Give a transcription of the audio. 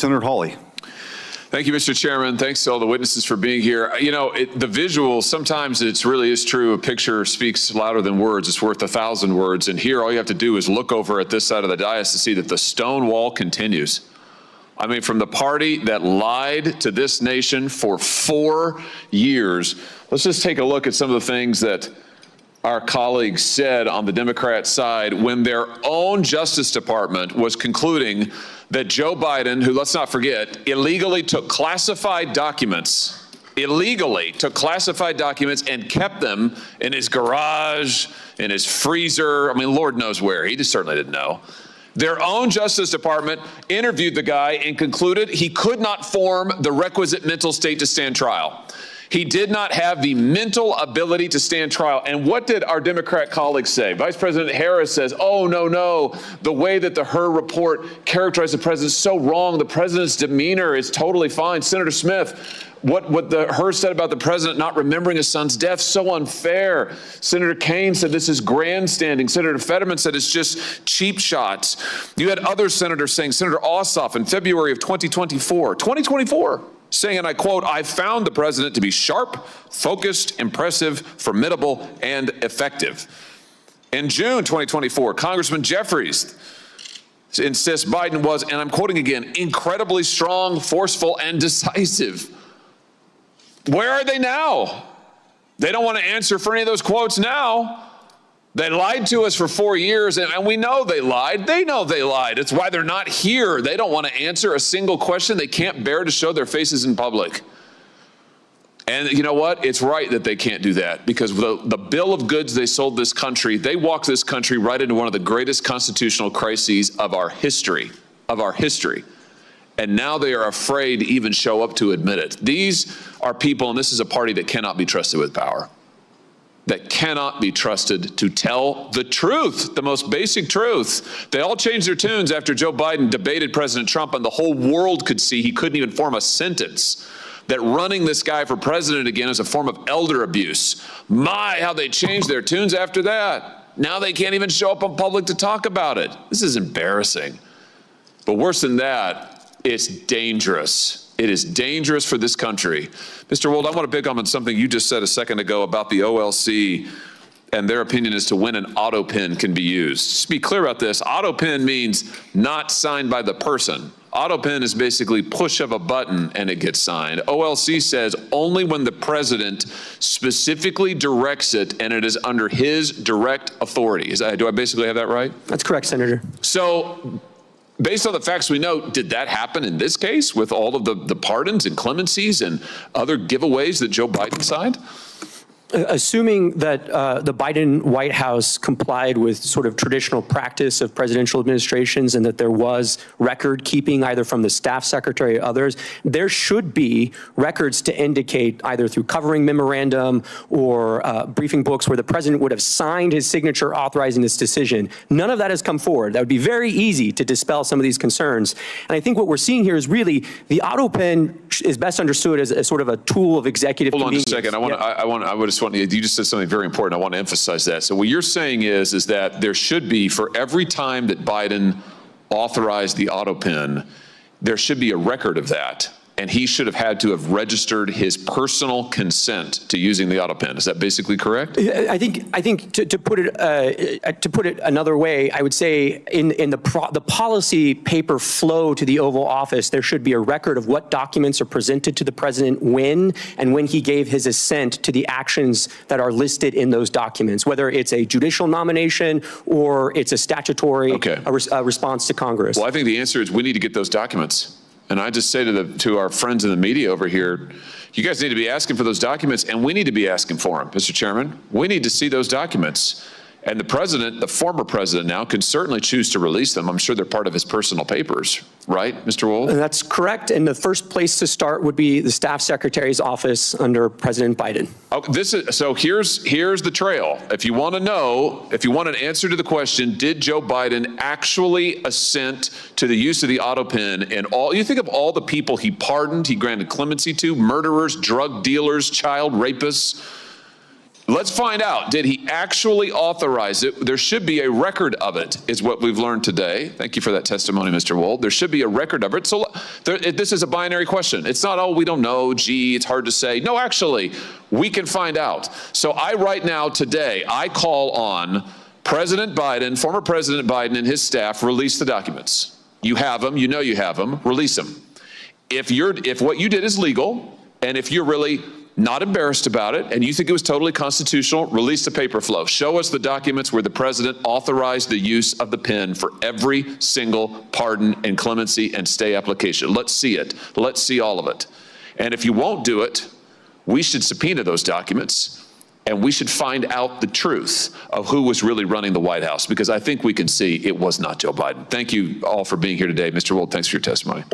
Senator Hawley. Thank you, Mr. Chairman. Thanks to all the witnesses for being here. You know, the visual, sometimes it really is true. A picture speaks louder than words. It's worth 1,000 words. And here, all you have to do is look over at this side of the dais to see that the stone wall continues. I mean, from the party that lied to this nation for 4 years, let's just take a look at some of the things that our colleagues said on the Democrat side when their own Justice Department was concluding that Joe Biden, who, let's not forget, illegally took classified documents and kept them in his garage, in his freezer. I mean, Lord knows where. He just certainly didn't know. Their own Justice Department interviewed the guy and concluded he could not form the requisite mental state to stand trial. He did not have the mental ability to stand trial. And what did our Democrat colleagues say? Vice President Harris says, oh, no, the way that the Hur report characterized the president is so wrong. The president's demeanor is totally fine. Senator Smith, what the Hur said about the president not remembering his son's death, so unfair. Senator Kaine said this is grandstanding. Senator Fetterman said it's just cheap shots. You had other senators saying, Senator Ossoff in February of 2024, saying, and I quote, I found the president to be sharp, focused, impressive, formidable, and effective. In June 2024, Congressman Jeffries insists Biden was, and I'm quoting again, incredibly strong, forceful, and decisive. Where are they now? They don't want to answer for any of those quotes now. They lied to us for 4 years, and we know they lied. They know they lied. It's why they're not here. They don't want to answer a single question. They can't bear to show their faces in public. And you know what? It's right that they can't do that, because the bill of goods they sold this country, they walked this country right into one of the greatest constitutional crises of our history, And now they are afraid to even show up to admit it. These are people, and this is a party that cannot be trusted with power, that cannot be trusted to tell the truth, the most basic truth. They all changed their tunes after Joe Biden debated President Trump, and the whole world could see he couldn't even form a sentence, that running this guy for president again is a form of elder abuse. My, how they changed their tunes after that. Now they can't even show up in public to talk about it. This is embarrassing. But worse than that, it's dangerous. It is dangerous for this country. Mr. Wold, I want to pick up on something you just said a second ago about the OLC and their opinion as to when an Autopen can be used. Just be clear about this. Autopen means not signed by the person. Autopen is basically push of a button and it gets signed. OLC says only when the president specifically directs it and it is under his direct authority. Do I basically have that right? That's correct, Senator. So, based on the facts we know, did that happen in this case with all of the pardons and clemencies and other giveaways that Joe Biden signed? Assuming that the Biden White House complied with sort of traditional practice of presidential administrations and that there was record keeping either from the staff secretary or others, there should be records to indicate either through covering memorandum or briefing books where the president would have signed his signature authorizing this decision. None of that has come forward. That would be very easy to dispel some of these concerns. And I think what we're seeing here is really the Autopen is best understood as a sort of a tool of executive convenience. Hold on just a second. You just said something very important. I want to emphasize that. So what you're saying is that there should be, for every time that Biden authorized the Autopen, there should be a record of that. And he should have had to have registered his personal consent to using the Autopen. Is that basically correct? I think to put it another way, I would say in the policy paper flow to the Oval Office, there should be a record of what documents are presented to the president when and when he gave his assent to the actions that are listed in those documents, whether it's a judicial nomination or it's a statutory response to Congress. Well, I think the answer is we need to get those documents. And I just say to our friends in the media over here, you guys need to be asking for those documents, and we need to be asking for them, Mr. Chairman. We need to see those documents. And the president, the former president now, can certainly choose to release them. I'm sure they're part of his personal papers, right, Mr. Wold? That's correct. And the first place to start would be the staff secretary's office under President Biden. Oh, so here's the trail. If you want to know, if you want an answer to the question, did Joe Biden actually assent to the use of the Autopen and all? You think of all the people he pardoned, he granted clemency to, murderers, drug dealers, child rapists. Let's find out, did he actually authorize it? There should be a record of it, is what we've learned today. Thank you for that testimony, Mr. Wold. There should be a record of it. So this is a binary question. It's not, oh, we don't know, gee, it's hard to say. No, actually, we can find out. So right now, today, I call on President Biden, former President Biden and his staff, release the documents. You have them, you know you have them, release them. If what you did is legal, and if you're really not embarrassed about it, and you think it was totally constitutional, release the paper flow. Show us the documents where the president authorized the use of the pen for every single pardon and clemency and stay application. Let's see it. Let's see all of it. And if you won't do it, we should subpoena those documents, and we should find out the truth of who was really running the White House, because I think we can see it was not Joe Biden. Thank you all for being here today. Mr. Wold, thanks for your testimony.